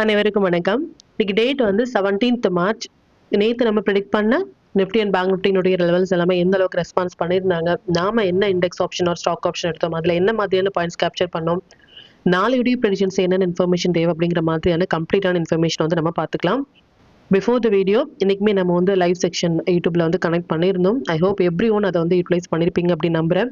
அனைவருக்கும் வணக்கம். இன்னைக்கு டேட் வந்து 17th மார்ச். நேத்து நம்ம ப்ரெடிக்ட் பண்ண நிஃப்டி அண்ட் பேங்க் நிஃப்டினுடைய லெவல்ஸ் எல்லாமே எந்த அளவுக்கு ரெஸ்பான்ஸ் பண்ணியிருந்தாங்க, நாம என்ன index option or stock option எடுத்தோம், அதுல என்ன மாதிரியான பாயிண்ட்ஸ் கேப்சர் பண்ணோம், நாளையுடைய ப்ரெடிக்ஷன்ஸ் என்னென்ன இன்ஃபர்மேஷன் தேவை அப்படிங்கிற மாதிரியான கம்ப்ளீட்டான இன்ஃபர்மேஷன் வந்து நம்ம பார்த்துக்கலாம். பிஃபோர் த வீடியோ இன்னைக்குமே நம்ம வந்து லைவ் செக்ஷன் யூடியூப்ல வந்து கனெக்ட் பண்ணியிருந்தோம். ஐ ஹோப் எவ்ரி ஒன் அதை வந்து யூட்டிலைஸ் பண்ணியிருப்பீங்க அப்படின்னு நம்புறேன்.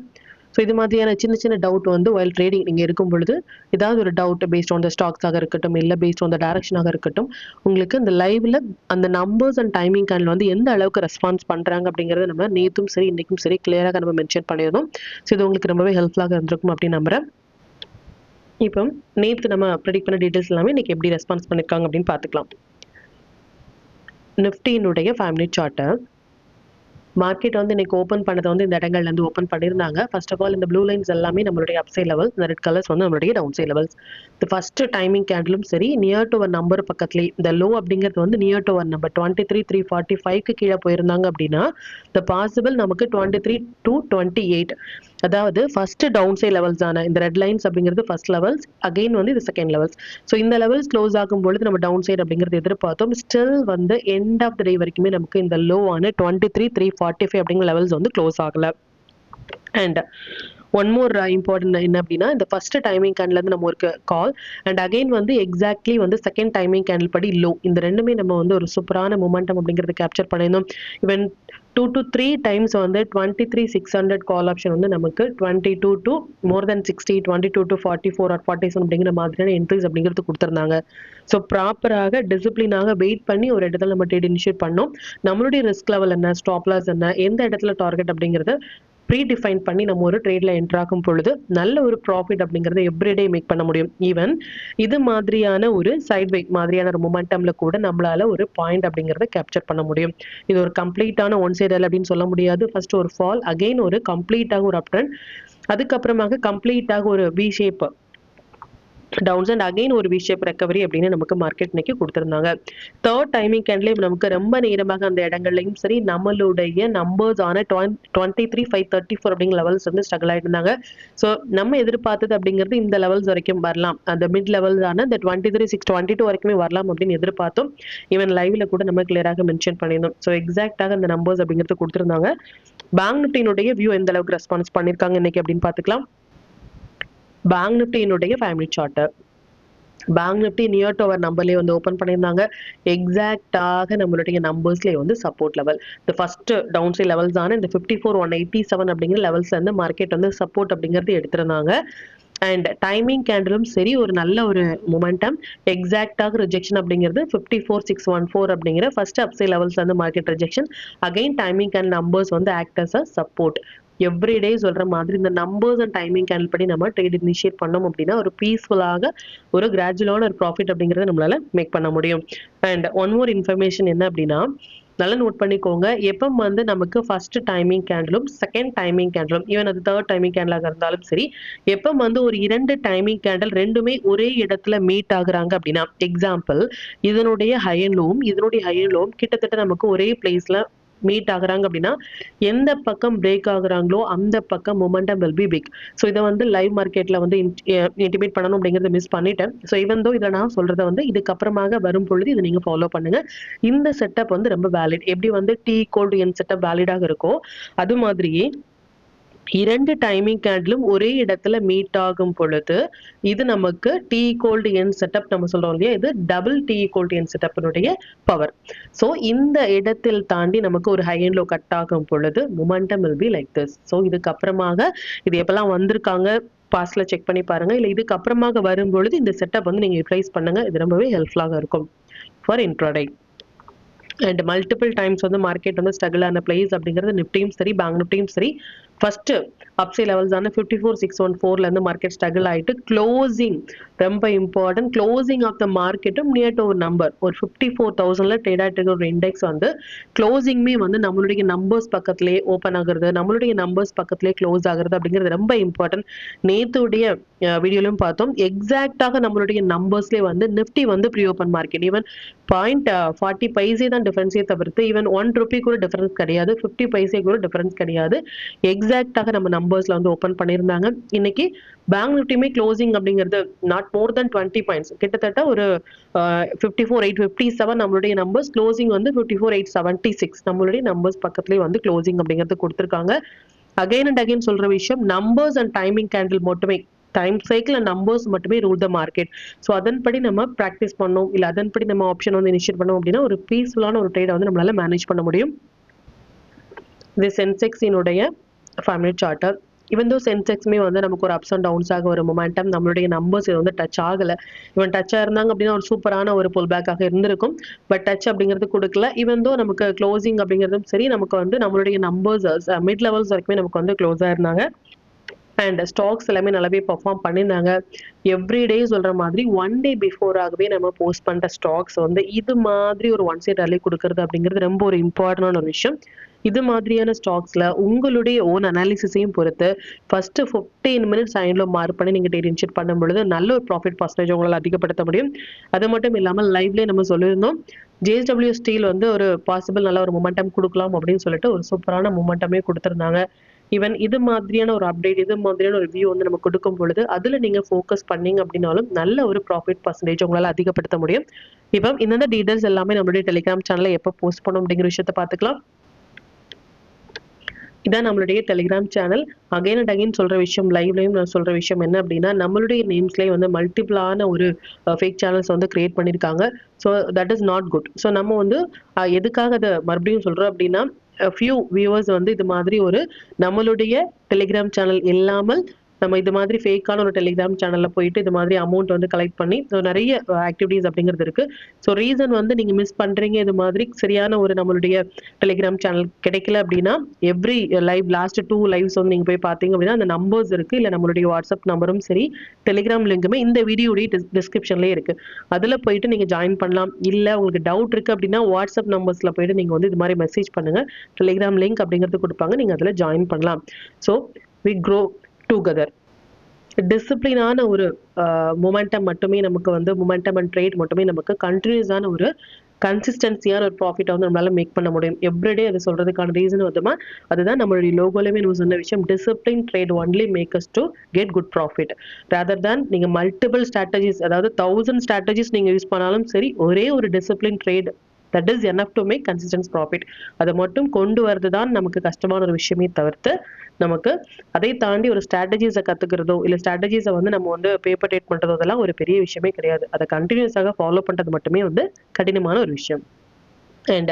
ஸோ இது மாதிரியான சின்ன சின்ன டவுட் வந்து வைல் ட்ரேடிங் நீங்கள் இருக்கும் பொழுது ஏதாவது ஒரு டவுட் பேஸ்ட் ஆன் த ஸ்டாக்ஸாக இருக்கட்டும், இல்லை பேஸ்ட் ஆன் த டைரக்ஷனாக இருக்கட்டும், உங்களுக்கு இந்த லைவ்ல அந்த நம்பர்ஸ் அண்ட் டைமிங் கேண்டில் வந்து எந்த அளவுக்கு ரெஸ்பான்ஸ் பண்ணுறாங்க அப்படிங்கிறத நம்ம நேற்றும் சரி இன்னைக்கும் சரி கிளியராக நம்ம மென்ஷன் பண்ணியிருந்தோம். ஸோ இது உங்களுக்கு ரொம்பவே ஹெல்ப்ஃபுல்லாக இருந்திருக்கும் அப்படின்னு நம்புறேன். இப்போ நேற்று நம்ம ப்ரெடிக்ட் பண்ண டீட்டெயில்ஸ் எல்லாமே இன்னைக்கு எப்படி ரெஸ்பான்ஸ் பண்ணியிருக்காங்க அப்படின்னு பார்த்துக்கலாம். நிஃப்டியினுடைய 5 மினிட் சார்ட்டை மார்க்கெட் வந்து இன்னைக்கு ஓப்பன் பண்ணதை வந்து இந்த இடங்கள்ல இருந்து ஓப்பன் பண்ணியிருந்தாங்க. ஃபர்ஸ்ட் ஆஃப் ஆல் இந்த ப்ளூ லைன்ஸ் எல்லாமே நம்மளுடைய அப்சைட் லெவல்ஸ், இந்த ரெட் கலர்ஸ் வந்து நம்மளுடைய டவுன் சைட் லெவல்ஸ். இந்த ஃபர்ஸ்ட் டைமிங் கேண்டிலும் சரி நியர் டு ஒரு நம்பர் பக்கத்துலேயே இந்த லோ அப்படிங்கிறது வந்து நியர் டு ஒரு நம்பர் 23,345க்கு கீழே போயிருந்தாங்க அப்படின்னா இந்த பாசிபிள் நமக்கு 23 to 28, அதாவது ஃபர்ஸ்ட் டவுன் சைட் லெவல்ஸ் ஆன இந்த ரெட் லைன்ஸ் அப்படிங்கிறது ஃபர்ஸ்ட் லெவல்ஸ், அகைன் வந்து இது செகண்ட் லெவல்ஸ். ஸோ இந்த லெவல்ஸ் க்ளோஸ் ஆகும் பொழுது நம்ம டவுன் சைட் அப்படிங்கிறது எதிர்பார்த்தோம். ஸ்டில் வந்து எண்ட் ஆஃப் த டே வரைக்குமே நமக்கு இந்த லோ ஆன 23,345 அப்படிங்கிற லெவல்ஸ் வந்து க்ளோஸ் ஆகல. அண்ட் ஒன் மோர் இம்பார்ட்டன்ட் என்ன அப்படின்னா இந்த ஃபர்ஸ்ட் டைமிங் கேண்டில் இருந்து நம்ம ஒரு கால் அண்ட் அகைன் வந்து எக்ஸாக்ட்லி வந்து செகண்ட் டைமிங் கேண்டில் படி லோ, இந்த ரெண்டுமே நம்ம வந்து ஒரு சூப்பரான மொமெண்டம் அப்படிங்கிறது கேப்சர் பண்ணியிருந்தோம். ஈவன் 2 to 3 டைம்ஸ் வந்து 23,600 கால் ஆப்ஷன் வந்து நமக்கு 22 to more than 60, 22 to 44 or 47 அப்படிங்கிற மாதிரியான என்ட்ரிஸ் அப்படிங்கிறது கொடுத்துருந்தாங்க. ஸோ ப்ராப்பராக டிசிப்ளினாக வெயிட் பண்ணி ஒரு இடத்துல நம்ம ட்ரேட் இனிஷியேட் பண்ணோம். நம்மளுடைய ரிஸ்க் லெவல் என்ன, ஸ்டாப் லாஸ் என்ன, எந்த இடத்துல டார்கெட் அப்படிங்கிறத ப்ரீ டிஃபைன் பண்ணி நம்ம ஒரு ட்ரேட்ல என்டர் ஆகும் பொழுது நல்ல ஒரு ப்ராஃபிட் அப்படிங்கறத எவ்ரிடே மேக் பண்ண முடியும். ஈவன் இது மாதிரியான ஒரு சைட்வே மாதிரியான ஒரு மொமெண்டம்ல கூட நம்மளால ஒரு பாயிண்ட் அப்படிங்கறத கேப்சர் பண்ண முடியும். இது ஒரு கம்ப்ளீட்டான ஒன் சைடல் அப்படின்னு சொல்ல முடியாது. ஃபர்ஸ்ட் ஒரு ஃபால், அகைன் ஒரு கம்ப்ளீட்டாக ஒரு அப் ட்ரெண்ட், அதுக்கப்புறமாக கம்ப்ளீட்டாக ஒரு V shape downs and again ஒரு வி ஷேப் ரெக்கவரி அப்படின்னு நமக்கு மார்க்கெட் இன்னைக்கு கொடுத்துருந்தாங்க. தேர்ட் டைமிங் கேண்ட்லேயே நமக்கு ரொம்ப நேரமாக அந்த இடங்கள்லையும் சரி நம்மளுடைய நம்பர்ஸ் ஆன 23,534 அப்படிங்கிற லெவல்ஸ் வந்து ஸ்ட்ரகிள் ஆகிட்டு இருந்தாங்க. ஸோ நம்ம எதிர்பார்த்தது அப்படிங்கிறது இந்த லெவல்ஸ் வரைக்கும் வரலாம், அந்த மிட் லெவல்ஸ் ஆன இந்த 23,622 வரைக்குமே வரலாம் அப்படின்னு எதிர்பார்த்தோம். ஈவன் லைவ்ல கூட நம்ம கிளியராக மென்ஷன் பண்ணியிருந்தோம். ஸோ எக்ஸாக்டாக அந்த நம்பர்ஸ் அப்படிங்கிறது கொடுத்துருந்தாங்க. பேங்க் நிஃப்டியினுடைய வியூ எந்த அளவுக்கு ரெஸ்பான்ஸ் பண்ணியிருக்காங்க இன்னைக்கு அப்படின்னு பார்த்துக்கலாம். பேங்க் நிஃப்டியினுடைய 5 minute chart, bank Nifty near to our நம்பர்லேயே வந்து ஓப்பன் பண்ணியிருந்தாங்க. எக்ஸாக்டாக நம்மளுடைய நம்பர்ஸ்லேயே வந்து சப்போர்ட் லெவல், இந்த ஃபர்ஸ்ட் டவுன் சைட் லெவல்ஸ் ஆன இந்த 54,187 அப்படிங்கிற லெவல்ஸ் வந்து மார்க்கெட் வந்து சப்போர்ட் அப்படிங்கிறது எடுத்திருந்தாங்க. அண்ட் டைமிங் கேண்டிலும் சரி ஒரு நல்ல ஒரு மொமெண்டம், எக்ஸாக்டாக ரிஜெக்ஷன் அப்படிங்கிறது 54,614 அப்படிங்கிற ஃபர்ஸ்ட் அப்சைட் லெவல்ஸ் வந்து market rejection, again timing candle numbers வந்து act as a support. Everyday சொல்ற மாதிரி இந்த நம்பர்ஸ் அண்ட் டைமிங் கேண்டில் படி நம்ம ட்ரேட் இனிஷியேட் பண்ணோம் அப்படின்னா ஒரு பீஸ்ஃபுல்லாக ஒரு கிராஜுவலான ஒரு ப்ராஃபிட் அப்படிங்கிறத நம்மளால மேக் பண்ண முடியும். அண்ட் ஒன் மோர் இன்ஃபர்மேஷன் என்ன அப்படின்னா, நல்லா நோட் பண்ணிக்கோங்க, எப்போ வந்து நமக்கு ஃபர்ஸ்ட் டைமிங் கேண்டிலும் செகண்ட் டைமிங் கேண்டிலும் ஈவன் அது தேர்ட் டைமிங் கேண்டிலாக இருந்தாலும் சரி, எப்போ வந்து ஒரு 2 டைமிங் கேண்டில் ரெண்டுமே ஒரே இடத்துல மீட் ஆகுறாங்க அப்படின்னா, எக்ஸாம்பிள் இதனுடைய ஹை அண்ட் லோவும் இதனுடைய ஹை அண்ட் லோவும் கிட்டத்தட்ட நமக்கு ஒரே பிளேஸ்ல மீட் ஆகுறாங்க அப்படின்னா எந்த பக்கம் பிரேக் ஆகுறாங்களோ அந்த பக்கம் momentum will be big. So இதை வந்து லைவ் மார்க்கெட்ல வந்து இன்டிமேட் பண்ணணும் அப்படிங்கறத மிஸ் பண்ணிட்டேன். ஸோ இவன் தோ இதை நான் சொல்றதை வந்து இதுக்கப்புறமாக வரும் பொழுது இதை நீங்க ஃபாலோ பண்ணுங்க. இந்த செட்டப் வந்து ரொம்ப வேலிட். எப்படி வந்து T equal to N setup வேலிடாக இருக்கோ அது மாதிரியே 2 டைமிங் கேண்டிலும் ஒரே இடத்துல மீட் ஆகும் பொழுது இது நமக்கு T equal to N setup நம்ம சொல்றோம் இல்லையா, இது double T equal to N செட்டப்பினுடைய பவர். ஸோ இந்த இடத்தில் தாண்டி நமக்கு ஒரு ஹை அண்ட் லோ கட் ஆகும் பொழுது momentum will be like this. So இதுக்கப்புறமாக இது எப்பெல்லாம் வந்திருக்காங்க பாஸ்ட்ல செக் பண்ணி பாருங்க, இல்லை இதுக்கப்புறமாக வரும் பொழுது இந்த செட்டப் வந்து நீங்க யூட்டிலைஸ் பண்ணுங்க. இது ரொம்பவே ஹெல்ப்ஃபுல்லாக இருக்கும் for intraday. And multiple times வந்து மார்க்கெட் வந்து ஸ்ட்ரகிள் ஆன பிளேஸ் அப்படிங்கிறது நிஃப்டியும் சரி பேங்க் நிஃப்டியும் சரி ஃபர்ஸ்ட் அப்சைட் லெவல்ஸ் ஆன 54,614ல இருந்து மார்க்கெட் ஸ்ட்ரகிள் ஆயிட்டு க்ளோசிங் ரொம்ப இம்பார்ட்டன்ட், க்ளோசிங் ஆஃப் த மார்க்கெட்டும் நியர் டு ஒரு நம்பர் ஒரு 54,000ல ட்ரேட் ஆயிட்டு இருக்க ஒரு இண்டெக்ஸ் வந்து க்ளோசிங்மே வந்து நம்மளுடைய நம்பர்ஸ் பக்கத்திலே ஓப்பன் ஆகுறது, நம்மளுடைய நம்பர்ஸ் பக்கத்திலே க்ளோஸ் ஆகுறது அப்படிங்கிறது ரொம்ப இம்பார்ட்டன்ட். நேத்துடைய வீடியோலையும் பார்த்தோம், எக்ஸாக்டாக நம்மளுடைய நம்பர்ஸ்லேயே வந்து நிஃப்டி வந்து pre open market even 0.40 paise தான் டிஃபரன்ஸே தவிர்த்து ஈவன் 1 ரூபி கூட டிஃபரன்ஸ் கிடையாது, 50 பைசே கூட டிஃபரன்ஸ் கிடையாது. எக்ஸாக்டாக நம்ம நம்பர்ஸ்ல வந்து ஓப்பன் பண்ணியிருந்தாங்க. இன்னைக்கு பேங்க் நிஃப்டியுமே க்ளோசிங் அப்படிங்கிறது நாட் மோர் தென் 20 பாயிண்ட்ஸ், கிட்டத்தட்ட ஒரு 54,857 நம்மளுடைய நம்பர்ஸ், க்ளோசிங் வந்து 54,876 நம்மளுடைய நம்பர்ஸ் பக்கத்துலேயே வந்து க்ளோசிங் அப்படிங்கிறது கொடுத்துருக்காங்க. அகைன் அண்ட் அகைன் சொல்ற விஷயம், நம்பர்ஸ் அண்ட் டைமிங் கேண்டில் மட்டுமே, டைம் சைக்கிள் அண்ட் நம்பர்ஸ் மட்டுமே ரூல் த மார்க்கெட். ஸோ அதன்படி நம்ம ப்ராக்டிஸ் பண்ணோம், இல்லை அதன்படி நம்ம ஆப்ஷன் வந்து இனிஷியேட் பண்ணோம் அப்படின்னா ஒரு பீஸ்ஃபுல்லான ஒரு ட்ரேடை வந்து நம்மளால மேனேஜ் பண்ண முடியும். இது சென்செக்ஸினுடைய 5 மினிட் சார்ட்டர். இவன் தோ சென்செக்ஸுமே வந்து நமக்கு ஒரு அப்ஸ் அண்ட் டவுன்ஸாக ஒரு மொமெண்டம், நம்மளுடைய நம்பர்ஸ் இது வந்து டச் ஆகலை. இவன் டச் ஆயிருந்தாங்க அப்படின்னா ஒரு சூப்பரான ஒரு புல் பேக்காக இருந்திருக்கும். பட் டச் அப்படிங்கிறது கொடுக்கல. இவன் தோ நமக்கு க்ளோசிங் அப்படிங்கிறதும் சரி, நமக்கு வந்து நம்மளுடைய நம்பர்ஸ் மிட் லெவல்ஸ் வரைக்குமே நமக்கு வந்து க்ளோஸ் ஆயிருந்தாங்க. அண்ட் ஸ்டாக்ஸ் எல்லாமே நல்லாவே பர்ஃபார்ம் பண்ணியிருந்தாங்க. எவ்ரிடே சொல்ற மாதிரி ஒன் டே பிஃபோராகவே நம்ம போஸ்ட் பண்ற ஸ்டாக்ஸ் வந்து இது மாதிரி ஒரு ஒன் சைட் ரேலி கொடுக்கறது அப்படிங்கிறது ரொம்ப ஒரு இம்பார்ட்டன்டான ஒரு விஷயம். இது மாதிரியான ஸ்டாக்ஸ்ல உங்களுடைய ஓன் அனாலிசிஸையும் பொறுத்து ஃபர்ஸ்ட் 15 மினிட்ஸ் டைம்ல மார்க் பண்ணி நீங்க டேட் இன்ஷியேட் பண்ணும் பொழுது நல்ல ஒரு ப்ராஃபிட் பர்சன்டேஜ் உங்களால் அதிகப்படுத்த முடியும். அது மட்டும் இல்லாமல் லைவ்லேயே நம்ம சொல்லியிருந்தோம், JSW ஸ்டீல் வந்து ஒரு பாசிபிள் நல்ல ஒரு மொமெண்டம் கொடுக்கலாம் அப்படின்னு சொல்லிட்டு ஒரு சூப்பரான மொமெண்டமே கொடுத்துருந்தாங்க. ஈவன் இது மாதிரியான ஒரு அப்டேட், இது மாதிரியான ஒரு வியூ வந்து நம்ம கொடுக்கும் பொழுது அதுல நீங்க ஃபோக்கஸ் பண்ணீங்க அப்படின்னாலும் நல்ல ஒரு ப்ராஃபிட் பர்சன்டேஜ் உங்களால அதிகப்படுத்த முடியும். இப்போ இந்த டீடைல்ஸ் எல்லாமே நம்மளுடைய டெலிகிராம் சேனல்ல எப்போ போஸ்ட் பண்ணோம் அப்படிங்கிற விஷயத்த பார்த்துக்கலாம். இதான் நம்மளுடைய Telegram channel. Again and again சொல்ற விஷயம், லைவ்லயும் நான் சொல்ற விஷயம் என்ன அப்படின்னா, நம்மளுடைய நேம்ஸ்லேயே வந்து மல்டிபிளான ஒரு ஃபேக் சேனல்ஸ் வந்து கிரியேட் பண்ணியிருக்காங்க. So that is not good. So நம்ம வந்து எதுக்காக அதை மறுபடியும் சொல்றோம் அப்படின்னா, ஃபியூ வியூவர்ஸ் வந்து இது மாதிரி ஒரு நம்மளுடைய டெலிகிராம் சேனல் இல்லாமல் நம்ம இது மாதிரி ஃபேக்கான ஒரு டெலிகிராம் சேனல்ல போயிட்டு இது மாதிரி அமௌண்ட் வந்து கலெக்ட் பண்ணி ஸோ நிறைய ஆக்டிவிட்டீஸ் அப்படிங்கிறது இருக்கு. ஸோ ரீசன் வந்து நீங்க மிஸ் பண்றீங்க, இது மாதிரி சரியான ஒரு நம்மளுடைய டெலிகிராம் சேனல் கிடைக்கல அப்படின்னா எவ்ரி லைவ் லாஸ்ட் 2 லைவ்ஸ் வந்து நீங்க போய் பார்த்தீங்க அப்படின்னா அந்த நம்பர்ஸ் இருக்கு, இல்லை நம்மளுடைய வாட்ஸ்அப் நம்பரும் சரி டெலிகிராம் லிங்க்குமே இந்த வீடியோடைய டிஸ்கிரிப்ஷன்லேயே இருக்கு. அதில் போயிட்டு நீங்க ஜாயின் பண்ணலாம். இல்லை உங்களுக்கு டவுட் இருக்கு அப்படின்னா வாட்ஸ்அப் நம்பர்ஸ்ல போயிட்டு நீங்க வந்து இது மாதிரி மெசேஜ் பண்ணுங்க, டெலிகிராம் லிங்க் அப்படிங்கிறது கொடுப்பாங்க, நீங்க அதில் ஜாயின் பண்ணலாம். So we grow together. டிசிப்ளினான ஒரு மொமெண்டம் மட்டுமே நமக்கு வந்து மொமெண்டம் அண்ட் ட்ரேட் மட்டுமே நமக்கு கண்டினியூஸான ஒரு கன்சிஸ்டன்சியான ஒரு ப்ராஃபிட்டை வந்து நம்மளால மேக் பண்ண முடியும். எவ்ரிடே அது சொல்றதுக்கான ரீசன் வந்துமா அதுதான் நம்மளுடைய லோகோலயுமே நம்ம சொன்ன விஷயம், discipline trade only make us to get good profit rather than நீங்க மல்டிபிள் ஸ்ட்ராட்டஜிஸ், அதாவது 1000 ஸ்ட்ராட்டஜிஸ் நீங்க யூஸ் பண்ணாலும் சரி, ஒரே ஒரு discipline trade that is enough to make consistent profit. அதை மட்டும் கொண்டு வரது தான் நமக்கு கஷ்டமான ஒரு விஷயமே தவிர்த்து, நமக்கு அதை தாண்டி ஒரு ஸ்ட்ராட்டஜிஸை கத்துக்கிறதோ இல்லை ஸ்ட்ராட்டஜிஸை வந்து நம்ம வந்து பேப்பர் டேட் பண்றதோ அதெல்லாம் ஒரு பெரிய விஷயமே கிடையாது. அதை கண்டினியூஸாக ஃபாலோ பண்றது மட்டுமே வந்து கடினமான ஒரு விஷயம். அண்ட்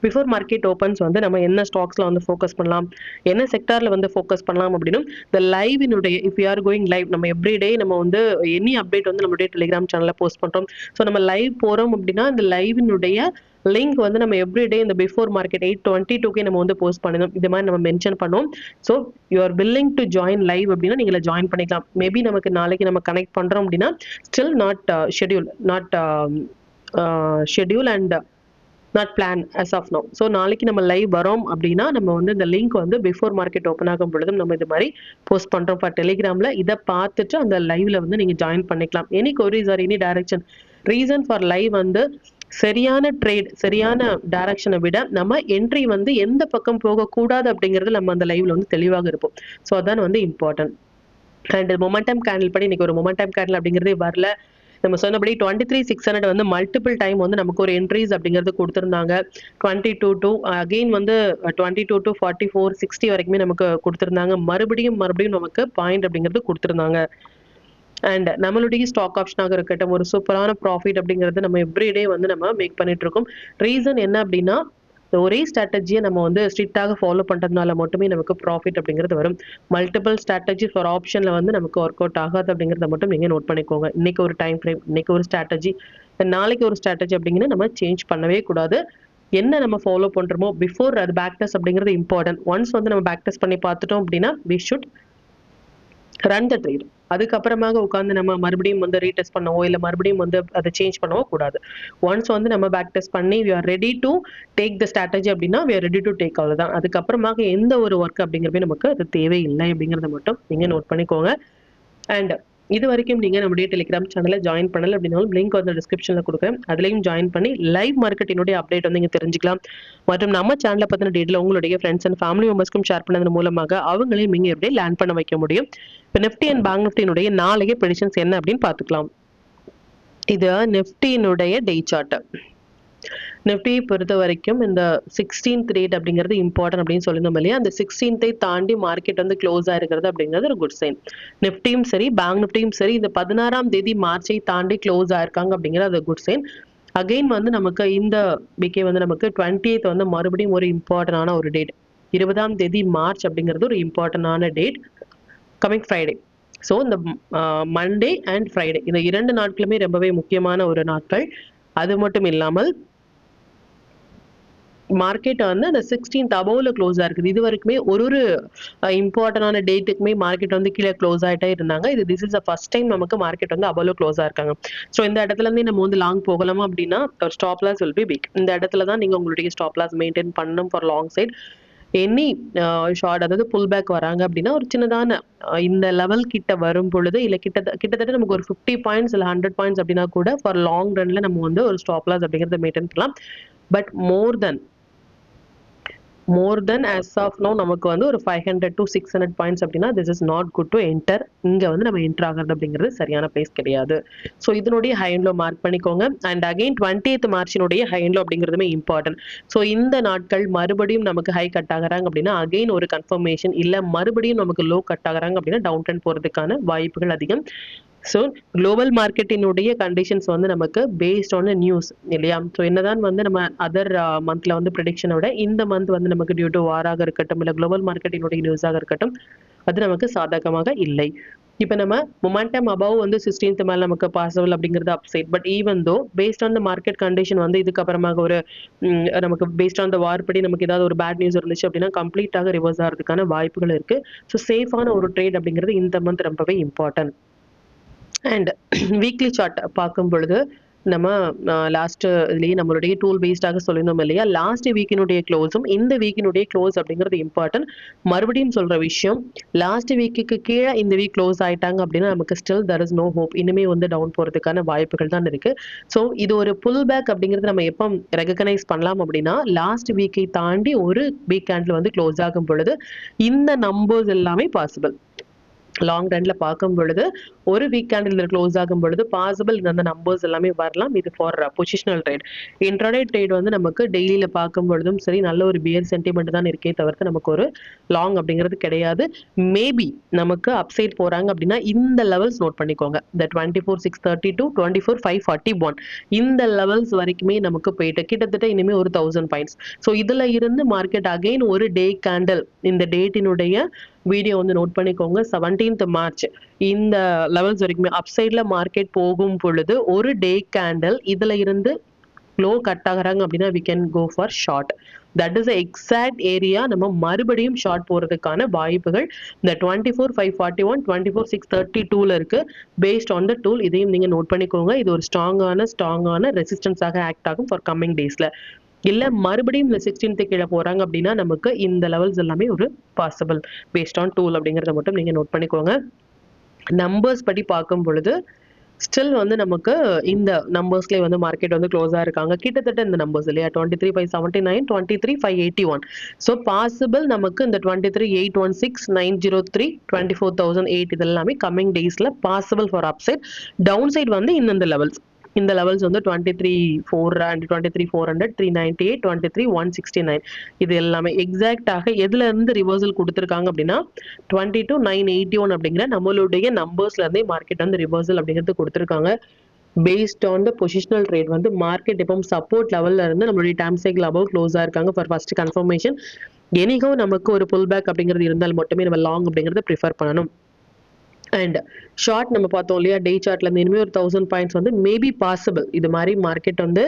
பிஃபோர் மார்க்கெட் ஓப்பன்ஸ் வந்து நம்ம என்ன ஸ்டாக்ஸ்ல வந்து ஃபோக்கஸ் பண்ணலாம், என்ன செக்டார்ல வந்து ஃபோக்கஸ் பண்ணலாம் அப்படின்னும் இந்த லைவினுடைய if you are going live, நம்ம எவ்ரிடே நம்ம வந்து எனி அப்டேட் வந்து நம்மளுடைய டெலிகிராம் சேனல்ல போஸ்ட் பண்றோம். ஸோ நம்ம லைவ் போறோம் அப்படின்னா இந்த லைவினுடைய லிங்க் வந்து நம்ம எவ்ரிடே இந்த பிஃபோர் மார்க்கெட் 8:22 நம்ம வந்து போஸ்ட் பண்ணணும், இது மாதிரி நம்ம மென்ஷன் பண்ணுவோம். So you are willing to join live அப்படின்னா நீங்கள ஜாயின் பண்ணிக்கலாம். மேபி நமக்கு நாளைக்கு நம்ம கனெக்ட் பண்றோம் அப்படின்னா still not schedule and not plan as of now. So நாளைக்கு நம்ம லைவ் வரோம் அப்படின்னா நம்ம வந்து இந்த லிங்க் வந்து பிஃபோர் மார்க்கெட் ஓப்பன் ஆகும் பொழுதும் நம்ம இது மாதிரி போஸ்ட் பண்றோம் ஃபார் டெலிகிராம்ல. இதை பார்த்துட்டு அந்த லைவ்ல வந்து நீங்க ஜாயின் பண்ணிக்கலாம். Any queries or any direction, reason for live வந்து சரியான ட்ரேட், சரியான டைரக்ஷனை விட நம்ம என்ட்ரி வந்து எந்த பக்கம் போகக்கூடாது அப்படிங்கிறது நம்ம அந்த லைவ்ல வந்து தெளிவாக இருப்போம். ஸோ அதான் வந்து இம்பார்ட்டன்ட். அண்ட் மொமெண்டம் கேண்டில் படி இன்னைக்கு ஒரு மொமெண்டம் கேண்டில் அப்படிங்கிறதே வரல. நம்ம சொன்னபடி 23,600 வந்து மல்டிபிள் டைம் வந்து நமக்கு ஒரு என்ட்ரிஸ் அப்படிங்கிறது கொடுத்துருந்தாங்க. 22 to அகெயின் வந்து 22 to 44 60 வரைக்குமே நமக்கு கொடுத்துருந்தாங்க. மறுபடியும் நமக்கு பாயிண்ட் அப்படிங்கிறது கொடுத்துருந்தாங்க. அண்ட் நம்மளுடைய ஸ்டாக் ஆப்ஷனாக இருக்கட்டும் ஒரு சூப்பரான ப்ராஃபிட் அப்படிங்கிறது நம்ம எவ்ரிடே வந்து நம்ம மேக் பண்ணிட்டு இருக்கோம். ரீசன் என்ன அப்படின்னா ஒரே ஸ்ட்ராட்டஜியை நம்ம வந்து ஸ்ட்ரிக்டாக ஃபாலோ பண்ணுறதுனால மட்டுமே நமக்கு ப்ராஃபிட் அப்படிங்கிறது வரும். மல்டிபிள் ஸ்ட்ராட்டஜி ஃபார் ஆப்ஷனில் வந்து நமக்கு ஒர்க் அவுட் ஆகாது அப்படிங்கிறத மட்டும் நீங்கள் நோட் பண்ணிக்கோங்க. இன்னைக்கு ஒரு டைம் ஃப்ரேம், இன்னைக்கு ஒரு ஸ்ட்ராட்டஜி, நாளைக்கு ஒரு ஸ்ட்ராட்டஜி அப்படிங்கிறது நம்ம சேஞ்ச் பண்ணவே கூடாது. என்ன நம்ம ஃபாலோ பண்ணுறோமோ பிஃபோர் அது பேக் டெஸ்ட் அப்படிங்கிறது இம்பார்ட்டன்ட். ஒன்ஸ் வந்து நம்ம பேக் டெஸ்ட் பண்ணி பார்த்துட்டோம் அப்படின்னா we should run the trade. அதுக்கப்புறமாக உட்காந்து நம்ம மறுபடியும் வந்து ரீடெஸ்ட் பண்ணவோ இல்லை மறுபடியும் வந்து அதை சேஞ்ச் பண்ணவோ கூடாது. ஒன்ஸ் வந்து நம்ம பேக் டெஸ்ட் பண்ணி we are ready to take the strategy அப்படின்னா we are ready to take, அவ்வளோதான். அதுக்கப்புறமாக எந்த ஒரு ஒர்க் அப்படிங்கிறமே நமக்கு அது தேவையில்லை அப்படிங்கிறத மட்டும் நீங்கள் நோட் பண்ணிக்கோங்க. அண்ட் இது வரைக்கும் நீங்க நம்முடைய டெலிகிராம் சேனலை ஜாயின் பண்ணல அப்படின்னாலும் லிங்க் வந்து டிஸ்கிரிப்ஷன்ல கொடுக்குறேன். அதுலயும் ஜாயின் பண்ணி லைவ் மார்க்கெட்டினுடைய அப்டேட் வந்து நீங்க தெரிஞ்சுக்கலாம். மற்றும் நம்ம சேனலை பத்தின டீட்டெயில் உங்களுடைய ஃப்ரெண்ட்ஸ் அண்ட் ஃபேமிலி மெம்பர்ஸ்க்கும் ஷேர் பண்ணதன் மூலமாக அவங்களையும் நீங்க எப்படியே லேர்ன் பண்ண வைக்க முடியும். இப்போ நிஃப்டி அண்ட் பேங்க் நிஃப்டியினுடைய நாளைய ப்ரெடிக்ஷன்ஸ் என்ன அப்படின்னு பார்த்துக்கலாம். இது நிஃப்டியினுடைய டே சார்ட். நிஃப்டியை பொறுத்த வரைக்கும் இந்த 16th ரேட் அப்படிங்கிறது இம்பார்ட்டன்ட் அப்படின்னு சொல்லியிருந்தோம் இல்லையா, அந்த 16th தாண்டி மார்க்கெட் வந்து க்ளோஸ் ஆயிருக்கிறது அப்படிங்கிறது ஒரு குட் சைன். நிஃப்டியும் சரி பேங்க் நிஃப்டியும் சரி இந்த 16ஆம் தேதி மார்ச்சை தாண்டி க்ளோஸ் ஆயிருக்காங்க அப்படிங்கிறது அது குட் சைன். அகைன் வந்து நமக்கு இந்த வீக்கே வந்து நமக்கு 20th வந்து மறுபடியும் ஒரு இம்பார்ட்டன்டான ஒரு டேட். 20ஆம் தேதி மார்ச் அப்படிங்கிறது ஒரு இம்பார்ட்டன்டான டேட், கமிங் ஃப்ரைடே. ஸோ இந்த மண்டே அண்ட் ஃப்ரைடே இந்த 2 நாட்களுமே ரொம்பவே முக்கியமான ஒரு நாட்கள். அது மட்டும் இல்லாமல் மார்க்கெட் வந்து அந்த 16th அபவ்ல க்ளோஸ் ஆயிருக்குது. இது வரைக்குமே ஒரு இம்பார்ட்டன்டான டேட்டுக்குமே மார்க்கெட் வந்து கீழே க்ளோஸ் ஆயிட்டே இருந்தாங்க. இது this is the first time நமக்கு மார்க்கெட் வந்து அபவ்ல க்ளோஸ் ஆயிருக்காங்க. ஸோ இந்த இடத்துல இருந்தே நம்ம வந்து லாங் போகலாமா அப்படின்னா ஒரு stop loss will be big. இந்த இடத்துல தான் நீங்க உங்களுடைய ஸ்டாப் லாஸ் மெயின்டைன் பண்ணணும் for long side. Any short அதாவது புல் பேக் வராங்க அப்படின்னா ஒரு சின்னதான இந்த லெவல் கிட்ட வரும் பொழுது இல்லை கிட்டத்தட்ட நமக்கு ஒரு 50 பாயிண்ட்ஸ் இல்லை 100 பாயிண்ட்ஸ் அப்படின்னா கூட ஃபார் லாங் ரன்ல நம்ம வந்து ஒரு ஸ்டாப் லாஸ் அப்படிங்கிறத மெயின்டைன் பண்ணலாம். But more then as of now நமக்கு வந்து ஒரு 500 to 600 பாயிண்ட்ஸ் அப்படின்னா this is not good to enter. இங்க வந்து நம்ம என்டர் ஆகிறது அப்படிங்கிறது சரியான பிளேஸ் கிடையாது. ஸோ இதனுடைய ஹை அண்ட் லோ மார்க் பண்ணிக்கோங்க. அண்ட் அகைன் 20th மார்ச்சினுடைய ஹை அண்ட் லோ அப்படிங்கிறதுமே இம்பார்ட்டன்ட். ஸோ இந்த நாட்கள் மறுபடியும் நமக்கு ஹை கட் ஆகிறாங்க அப்படின்னா அகைன் ஒரு கன்ஃபர்மேஷன், இல்லை மறுபடியும் நமக்கு லோ கட் ஆகிறாங்க அப்படின்னா டவுன் ட்ரெண்ட் போகிறதுக்கான வாய்ப்புகள் அதிகம். ஸோ குளோபல் மார்க்கெட்டினுடைய கண்டிஷன்ஸ் வந்து நமக்கு பேஸ்ட் ஆன் நியூஸ் இல்லையா. ஸோ என்னதான் வந்து நம்ம அதர் மந்த்ல வந்து ப்ரெடிக்ஷனை விட இந்த மந்த் வந்து நமக்கு டியூ டு வாராக இருக்கட்டும் இல்லை குளோபல் மார்க்கெட்டினுடைய நியூஸாக இருக்கட்டும் அது நமக்கு சாதகமாக இல்லை. இப்போ நம்ம மொமெண்டம் அபவ் வந்து 16th மேல நமக்கு பாசிபிள் அப்படிங்கிறது upside. But even though based on the market condition வந்து இதுக்கப்புறமாக ஒரு நமக்கு பேஸ்ட் ஆன் த வார் படி நமக்கு ஏதாவது ஒரு பேட் நியூஸ் இருந்துச்சு அப்படின்னா கம்ப்ளீட்டாக ரிவர்ஸ் ஆகிறதுக்கான வாய்ப்புகள் இருக்கு. ஸோ சேஃபான ஒரு ட்ரேட் அப்படிங்கிறது இந்த மந்த் ரொம்பவே இம்பார்ட்டன்ட். அண்ட் வீக்லி சார்ட் பார்க்கும் பொழுது நம்ம லாஸ்ட் இதுலேயே நம்மளுடைய டூல் பேஸ்டாக சொல்லியிருந்தோம் இல்லையா, லாஸ்ட் வீக்கினுடைய க்ளோஸும் இந்த வீக்கினுடைய க்ளோஸ் அப்படிங்கிறது இம்பார்ட்டன்ட். மறுபடியும் சொல்ற விஷயம், லாஸ்ட் வீக்குக்கு கீழே இந்த வீக் க்ளோஸ் ஆயிட்டாங்க அப்படின்னா நமக்கு still there is no hope. இனிமே வந்து டவுன் போறதுக்கான வாய்ப்புகள் தான் இருக்கு. ஸோ இது ஒரு புல் பேக் அப்படிங்கிறது நம்ம எப்போ ரெகனைஸ் பண்ணலாம் அப்படின்னா லாஸ்ட் வீக்கை தாண்டி ஒரு வீக் கேண்டில் வந்து க்ளோஸ் ஆகும் பொழுது இந்த நம்பர்ஸ் எல்லாமே பாசிபிள். லாங் ரன்ல பார்க்கும் பொழுது ஒரு வீக் கேண்டில் க்ளோஸ் ஆகும் பொழுது பாசிபிள் இந்த நம்பர்ஸ் எல்லாமே வரலாம். இது for positional trade. Intraday trade வந்து நமக்கு டெய்லியில பார்க்கும் பொழுதும் சரி நல்ல ஒரு பியர் சென்டிமெண்ட் தான் இருக்கே தவிர்த்து நமக்கு ஒரு லாங் அப்படிங்கிறது கிடையாது. மேபி நமக்கு அப்சைட் போறாங்க அப்படின்னா இந்த லெவல்ஸ் நோட் பண்ணிக்கோங்க. இந்த 24,632 24,541 இந்த லெவல்ஸ் வரைக்குமே நமக்கு போயிட்டு கிட்டத்தட்ட இனிமே ஒரு 1000 பாயிண்ட்ஸ். ஸோ இதுல இருந்து மார்க்கெட் அகைன் ஒரு டே கேண்டில் இந்த டேட்டினுடைய வீடியோ வந்து நோட் பண்ணிக்கோங்க. 17th மார்ச் இந்த லெவல்ஸ் வரைக்குமே அப்சைட்ல மார்க்கெட் போகும் பொழுது ஒரு டே கேண்டில் இதுல இருந்து லோ கட் ஆகுறாங்க அப்படின்னா we can go for short. that is the exact area நம்ம மறுபடியும் ஷார்ட் போறதுக்கான வாய்ப்புகள் இந்த 24,541 24,632ல இருக்கு. பேஸ்ட் ஆன் த டூல் இதையும் நீங்க நோட் பண்ணிக்கோங்க. இது ஒரு ஸ்ட்ராங்கான ரெசிஸ்டன்ஸாக ஆக்ட் ஆகும் ஃபார் கம்மிங் டேஸ்ல. இல்ல மறுபடியும் இந்த 16th கீழே போறாங்க அப்படின்னா நமக்கு இந்த லெவல்ஸ் எல்லாமே ஒரு பாசிபிள் பேஸ்ட் ஆன் டூல் அப்படிங்கறத மட்டும் நீங்க நோட் பண்ணிக்கோங்க. நம்பர்ஸ் படி பார்க்கும் பொழுது ஸ்டில் வந்து நமக்கு இந்த நம்பர்ஸ்லேயே வந்து மார்க்கெட் வந்து க்ளோஸா இருக்காங்க. கிட்டத்தட்ட இந்த நம்பர்ஸ் இல்லையா 23,579 23,581. ஸோ பாசிபிள் நமக்கு இந்த 23,816 903 24,008 இது எல்லாமே கம்மிங் டேஸ்ல possible for upside. Down side வந்து இந்த லெவல்ஸ் இந்த லெவல்ஸ் வந்து 23,400 23,400 398 23,169 இது எல்லாமே எக்ஸாக்டாக எதுல இருந்து ரிவர்சல் கொடுத்துருக்காங்க அப்படின்னா 22,981 அப்படிங்கிற நம்மளுடைய நம்பர்ஸ்ல இருந்தே மார்க்கெட் வந்து ரிவர்சல் அப்படிங்கிறது கொடுத்துருக்காங்க. Based on the positional trade வந்து மார்க்கெட் இப்போ சப்போர்ட் லெவல்ல இருந்து நம்மளுடைய டைம் சைக்கிள் அபவ் க்ளோஸா இருக்காங்க ஃபார் ஃபர்ஸ்ட் கன்ஃபர்மேஷன். எனிகோ நமக்கு ஒரு புல் பேக் அப்படிங்கிறது இருந்தால் மட்டுமே நம்ம லாங் அப்படிங்கிறத ப்ரிஃபர் பண்ணணும். அண்ட் ஷார்ட் நம்ம பார்த்தோம் இல்லையா டே சார்ட்ல இருந்து இனிமே ஒரு 1000 பாயிண்ட்ஸ் வந்து மேபி பாசிபிள். இது மாதிரி மார்க்கெட் வந்து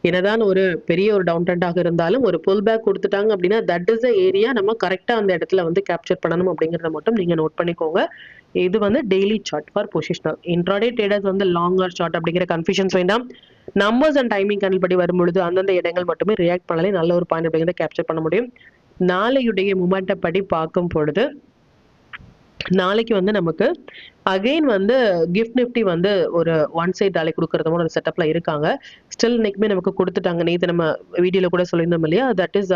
என்னதான் ஒரு பெரிய ஒரு டவுன் ட்ரெண்டாக இருந்தாலும் ஒரு புல் பேக் கொடுத்துட்டாங்க அப்படின்னா தட் இஸ் த ஏரியா நம்ம கரெக்டா அந்த இடத்துல வந்து கேப்சர் பண்ணணும் அப்படிங்கறத மட்டும் நீங்க நோட் பண்ணிக்கோங்க. இது வந்து daily chart for positional. Intraday traders வந்து லாங்கர் சார்ட் அப்படிங்கிற கன்ஃபியூஷன்ஸ் வேண்டாம். நம்பர்ஸ் அண்ட் டைமிங் கேண்டில் படி வரும்பொழுது அந்தந்த இடங்கள் மட்டுமே ரியாக்ட் பண்ணாலே நல்ல ஒரு பாயிண்ட் அப்படிங்கிறத கேப்சர் பண்ண முடியும். நாளையுடைய மூமெண்ட்டை படி பார்க்கும் பொழுது நாளைக்கு வந்து நமக்கு அகைன் வந்து கிஃப்ட் நிஃப்டி வந்து ஒரு ஒன் சைட் ராலி கொடுக்கறது ஒரு செட்டப்ல இருக்காங்க. ஸ்டில் இன்னைக்குமே நமக்கு கொடுத்துட்டாங்க. நேற்று நம்ம வீடியோல கூட சொல்லியிருந்தோம் இல்லையா, தட் இஸ்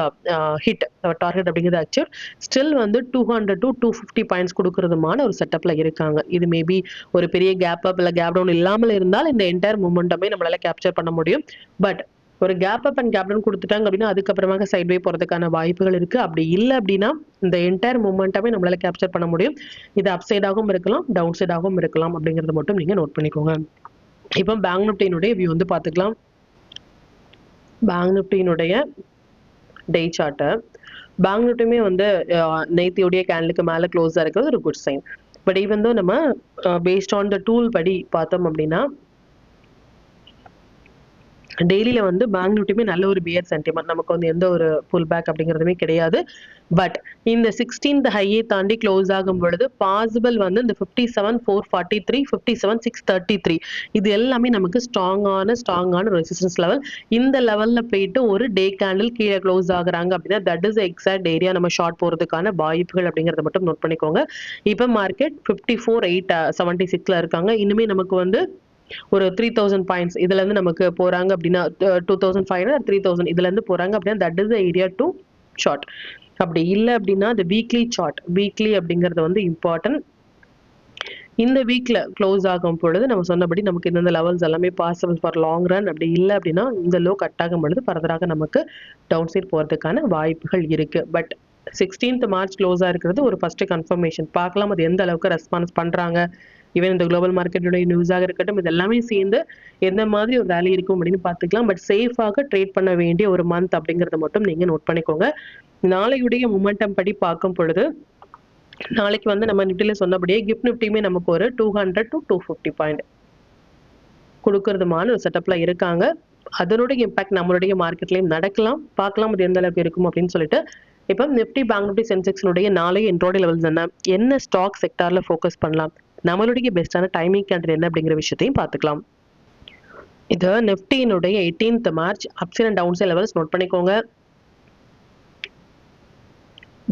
ஹிட் டார்கெட் அப்படிங்கிறது ஆக்சுவல். ஸ்டில் வந்து 200 to 250 பாயிண்ட்ஸ் கொடுக்கறதுமான ஒரு செட்டப்ல இருக்காங்க. இது மேபி ஒரு பெரிய கேப் அப் இல்லை கேப் டவுன் இல்லாமல் இருந்தால் இந்த என்டையர் மூமெண்டமே நம்மளால கேப்சர் பண்ண முடியும். பட் ஒரு gap up and gap down கொடுத்துட்டாங்க அப்படின்னா அதுக்கப்புறமாக சைட்வே போறதுக்கான வாய்ப்புகள் இருக்கு. அப்படி இல்லை அப்படின்னா இந்த என்டையர் மூமெண்ட்டாவே நம்மளால கேப்சர் பண்ண முடியும். இது அப் சைடாகவும் இருக்கலாம், டவுன் சைடாகவும் இருக்கலாம் அப்படிங்கறது மட்டும் நீங்க நோட் பண்ணிக்கோங்க. இப்போ பேங்க் நிஃப்டியினுடைய வியூ வந்து பார்த்துக்கலாம். பேங்க் நிஃப்டியினுடைய டே சார்ட்டை பேங்க் நிஃப்டியுமே வந்து நேத்தியுடைய கேண்டலுக்கு மேலே க்ளோஸாக இருக்கிறது ஒரு good sign. But even though நம்ம பேஸ்ட் ஆன் த டூல் படி பார்த்தோம் அப்படின்னா டெய்லியில வந்து பேங்க் நிஃப்டியுமே நல்ல ஒரு பியர் சென்டிமெண்ட், நமக்கு வந்து எந்த ஒரு புல் பேக் அப்படிங்கிறதுமே கிடையாது. பட் இந்த 16th ஹையை தாண்டி க்ளோஸ் ஆகும் பொழுது பாசிபிள் வந்து இந்த 57,443 57,633 இது எல்லாமே நமக்கு ஸ்ட்ராங்கான ரெசிஸ்டன்ஸ் லெவல். இந்த லெவல்ல போயிட்டு ஒரு டே கேண்டில் கீழே க்ளோஸ் ஆகுறாங்க அப்படின்னா தட் இஸ் எக்ஸாக்ட் ஏரியா நம்ம ஷார்ட் போறதுக்கான வாய்ப்புகள் அப்படிங்கறத மட்டும் நோட் பண்ணிக்கோங்க. இப்போ மார்க்கெட் 54,876ல இருக்காங்க. இனிமே நமக்கு வந்து ஒரு 3000 பாயிண்ட்ஸ் இதுல இருந்து நமக்கு போறாங்க அப்படின்னா 2500 3000 இதுல இருந்து போறாங்க அப்படின்னா that is area to short. அப்படி இல்லை அப்படின்னா இந்த வீக்லி சார்ட், வீக்லி அப்படிங்கிறது வந்து இம்பார்ட்டன்ட். இந்த வீக்ல க்ளோஸ் ஆகும் பொழுது நம்ம சொன்னபடி நமக்கு இந்த லெவல்ஸ் எல்லாமே பாசிபிள் ஃபார் லாங் ரன். அப்படி இல்லை அப்படின்னா இந்த லோ கட் ஆகும் பொழுது ஃபர்தராக நமக்கு டவுன் சைட் போறதுக்கான வாய்ப்புகள் இருக்கு. பட் 16th மார்ச் க்ளோஸா இருக்கிறது ஒரு ஃபர்ஸ்ட் கன்ஃபர்மேஷன். பார்க்கலாம் அது எந்த அளவுக்கு ரெஸ்பான்ஸ் பண்றாங்க. ஈவன் இந்த குளோபல் மார்க்கெட்டுடைய நியூஸாக இருக்கட்டும், இது எல்லாமே சேர்ந்து எந்த மாதிரி ஒரு வேல்யூ இருக்கும் அப்படின்னு பார்த்துக்கலாம். பட் சேஃபாக ட்ரேட் பண்ண வேண்டிய ஒரு மந்த் அப்படிங்கிறத மட்டும் நீங்க நோட் பண்ணிக்கோங்க. நாளையுடைய மொமெண்டம் படி பார்க்கும் பொழுது நாளைக்கு வந்து நம்ம நிஃப்டில சொன்னபடியே கிஃப்ட் நிஃப்டியுமே நமக்கு ஒரு 200 to 250 பாயிண்ட் கொடுக்கறதுமான ஒரு செட்டப்ல இருக்காங்க. அதனுடைய இம்பாக்ட் நம்மளுடைய மார்க்கெட்லயும் நடக்கலாம். பார்க்கலாம் அது எந்த அளவுக்கு இருக்கும் அப்படின்னு சொல்லிட்டு. இப்போ நிஃப்டி பேங்க் நிஃப்டி சென்செக்ஸ்னுடைய நாளைய இன்ட்ரோடே லெவல்ஸ் என்ன ஸ்டாக் செக்டார்ல ஃபோக்கஸ் பண்ணலாம், நம்மளுடைய பெஸ்டான டைமிங் கேண்டில் என்ன அப்படிங்கிற விஷயத்தையும் பார்த்துக்கலாம். இது நிஃப்டியினுடைய 18th March ups and down side levels note பண்ணிக்கோங்க.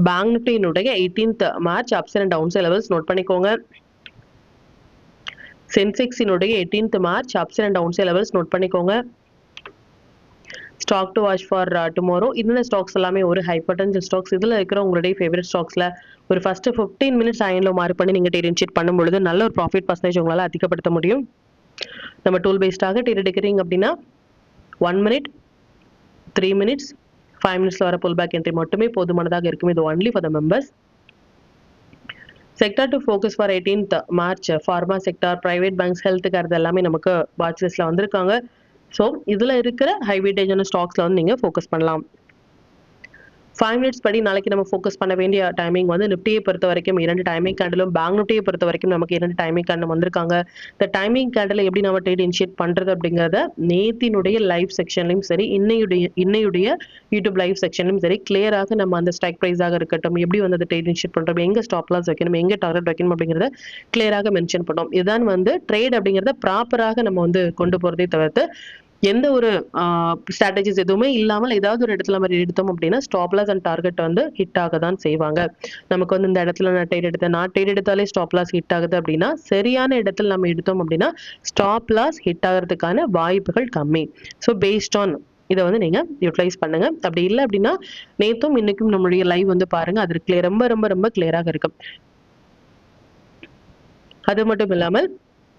பேங்க் நிஃப்டியினுடைய 18th March ups and down side levels note பண்ணிக்கோங்க. சென்செக்ஸினுடைய 18th March ups and down side levels note பண்ணிக்கோங்க. Stock to watch for tomorrow. இந்த ஸ்டாக்ஸ் எல்லாமே ஒரு hypertensive stocks. இதில் இருக்கிற உங்களுடைய ஃபேவரட் ஸ்டாக்ஸில் ஒரு ஃபர்ஸ்ட் 15 மினிட்ஸ் அயன்ல மார்க் பண்ணி நீங்கள் ட்ரேட் இன்ஷியேட் பண்ணும்பொழுது நல்ல ஒரு ப்ராஃபிட் பர்சன்டேஜ் உங்களால் அதிகப்படுத்த முடியும். நம்ம டூல் பேஸ்டாக ட்ரேட் எடுக்கிறீங்க அப்படின்னா 1 minute 3 minutes 5 minutes வர புல் பேக் என்ட்ரி மட்டுமே போதுமானதாக இருக்கும். இது only for the members. Sector to focus for 18th March pharma sector, private banks, health care எல்லாமே நமக்கு வாட்ச் லிஸ்ட்ல வந்திருக்காங்க. ஸோ இதில் இருக்கிற ஹை வெயிட்டேஜான ஸ்டாக்ஸில் வந்து நீங்கள் ஃபோக்கஸ் பண்ணலாம். 5 மினிட்ஸ் படி நாளைக்கு நம்ம ஃபோக்கஸ் பண்ண வேண்டிய டைமிங் வந்து நிஃப்டியை பொறுத்த வரைக்கும் 2 டைமிங் கேண்டிலும் பேங்க் நிஃப்டியை பொறுத்த வரைக்கும் நமக்கு 2 டைமிங் கேண்டில் வந்திருக்காங்க. இந்த டைமிங் கேண்டில் எப்படி நம்ம ட்ரேட் இனிஷியேட் பண்ணுறது அப்படிங்கிறத நேத்தினுடைய லைவ் செக்ஷன்லையும் சரி இன்னையுடைய யூடியூப் லைவ் செக்ஷன்லையும் சரி கிளியராக நம்ம அந்த ஸ்ட்ரைக் ப்ரைஸாக இருக்கட்டும், எப்படி வந்து அதை ட்ரேட் இனிஷியேட் பண்ணுறோம், எங்கே ஸ்டாப் லாஸ் வைக்கணும், எங்கே டார்கெட் வைக்கணும் அப்படிங்கிறத கிளியராக மென்ஷன் பண்ணோம். இதுதான் வந்து ட்ரேட் அப்படிங்கிறத ப்ராப்பராக நம்ம வந்து கொண்டு போகிறதே தவிர்த்து எந்த ஒரு ஸ்ட்ராட்டஜிஸ் எதுவுமே இல்லாமல் ஏதாவது ஒரு இடத்துல மாதிரி எடுத்தோம் அப்படின்னா ஸ்டாப் லாஸ் அண்ட் டார்கெட் வந்து ஹிட் ஆக தான் செய்வாங்க. நமக்கு வந்து இந்த இடத்துல நான் ட்ரேட் எடுத்தாலே ஸ்டாப் லாஸ் ஹிட் ஆகுது அப்படின்னா சரியான இடத்துல நம்ம எடுத்தோம் அப்படின்னா ஸ்டாப் லாஸ் ஹிட் ஆகிறதுக்கான வாய்ப்புகள் கம்மி. ஸோ பேஸ்ட் ஆன் இதை வந்து நீங்க யூட்டிலைஸ் பண்ணுங்க. அப்படி இல்லை அப்படின்னா நேத்தும் இன்னைக்கும் நம்மளுடைய லைவ் வந்து பாருங்க, அது ரொம்ப ரொம்ப ரொம்ப கிளியராக இருக்கும். அது மட்டும் இல்லாமல்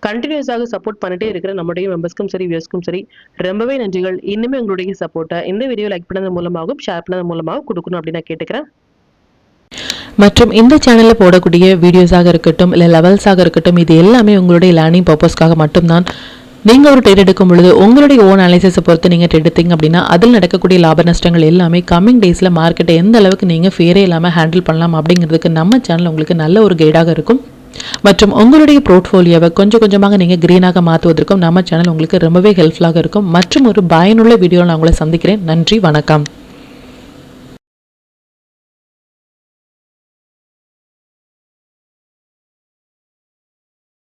கண்டினியூஸாக சப்போர்ட் பண்ணிட்டே இருக்கிற நம்முடைய மெம்பர்ஸ்க்கும் சரி வியூவர்ஸ்க்கும் சரி ரொம்பவே நன்றிகள். இன்னுமே உங்களுடைய சப்போர்ட்டை இந்த வீடியோ லைக் பண்ணது மூலமாகவும் ஷேர் பண்ணது மூலமாகவும் கொடுக்கணும் அப்படின்னு நான் கேட்டுக்கிறேன். மற்றும் இந்த சேனலில் போடக்கூடிய வீடியோஸாக இருக்கட்டும் இல்லை லெவல்ஸாக இருக்கட்டும் இது எல்லாமே உங்களுடைய லேர்னிங் பர்பஸ்க்காக மட்டும்தான். நீங்கள் ஒரு ட்ரேட் எடுக்கும் பொழுது உங்களுடைய ஓன் அனாலிசிஸை பொறுத்து நீங்கள் ட்ரேட் எடுத்தீங்க அப்படின்னா அதில் நடக்கக்கூடிய லாப நஷ்டங்கள் எல்லாமே கம்மிங் டேஸில் மார்க்கெட்டை எந்த அளவுக்கு நீங்கள் ஃபேரே இல்லாமல் ஹேண்டில் பண்ணலாம் அப்படிங்கிறதுக்கு நம்ம சேனல் உங்களுக்கு நல்ல ஒரு கைடாக இருக்கும். மற்றும் உங்களுடைய போர்ட்ஃபோலியோவை கொஞ்சம் கொஞ்சமாக நீங்கள் கிரீனாக மாற்றுவதற்கும் நம்ம சேனல் உங்களுக்கு ரொம்பவே ஹெல்ப்ஃபுல்லாக இருக்கும். மற்றும் ஒரு பயனுள்ள வீடியோவில் நான் உங்களை சந்திக்கிறேன். நன்றி, வணக்கம்.